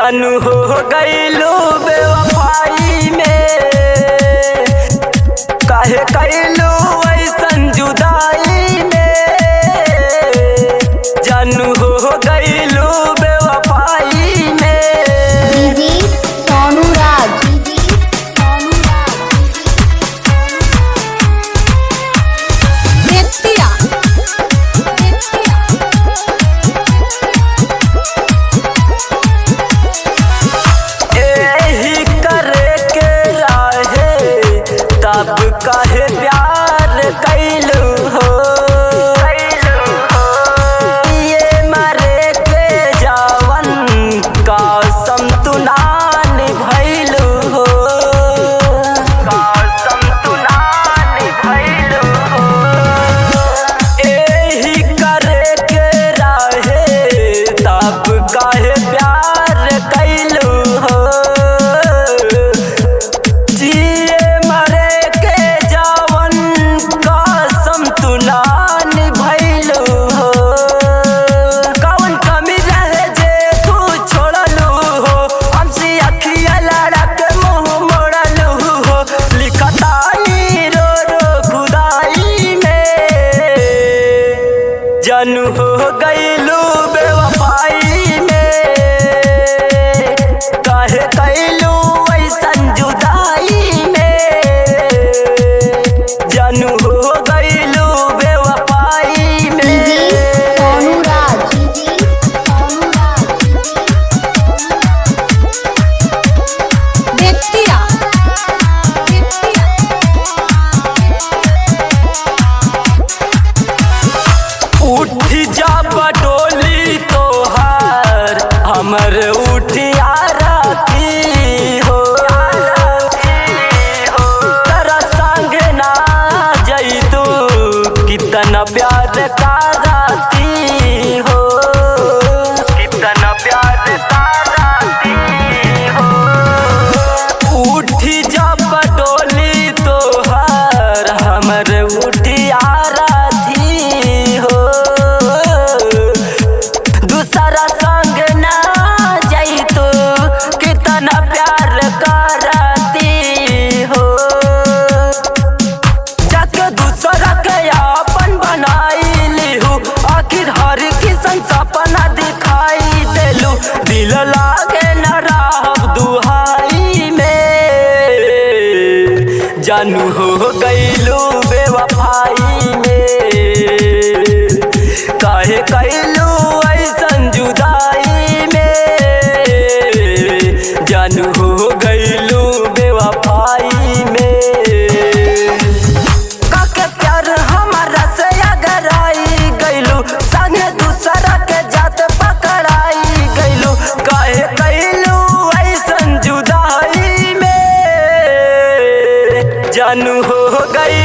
जानू हो गईलू बेवफाई में, काहे कैलू ऐसन जुदाई में। जानू हो गईलू बेवफाई में। दीदी सोनू राज, बेतिया एही करे के रहे तब काहे प्यार कैलू हो। ये मरे के जावन कसम तू ना निभैलू हो, कसम तू ना निभैलू हो। एही करे के रहे तब काहे प्यार कैलू हो। जिए मरे के जावन कसम तू ना निभैलू हो। कौन कमी रहे जे तू छोड़लू हो, हमसे अखिया लड़ा के मुंह मोड़लू हो। लिखतानी रो रो खुदाई में, जानू हो गईलू बेवफाई में। काहे कैलू ऐसन जुदाई में, जानू हो गईलू बेवफाई में। दीदी सोनू राज, बेतिया उठ जा बडोली तोहार हमर उठिया राती हो। तेरा संग ना जइतू कितना प्यार का राती हो, कितना प्यार का राती हो। उठ जा बडोली तोहार हमर उठिया राती हो। दूसरा संग ना जइतू कितना प्यार करती हो। जाके दूसरा के अपन बनाई लिहू, आखिर हर किसन सपना दिखाई देलू। दिल लागे न रहब दुहाई में, जानू हो गईलू बेवफाई में। काहे कैलू ऐसन जुदाई में, जानू हो गईलू बेवफाई में। काके प्यार हमारा से अगर आई गईलू, संगे दूसरा के जात पकड़ाई गईलू। काहे कैलू ऐसन जुदाई में, जानू हो गई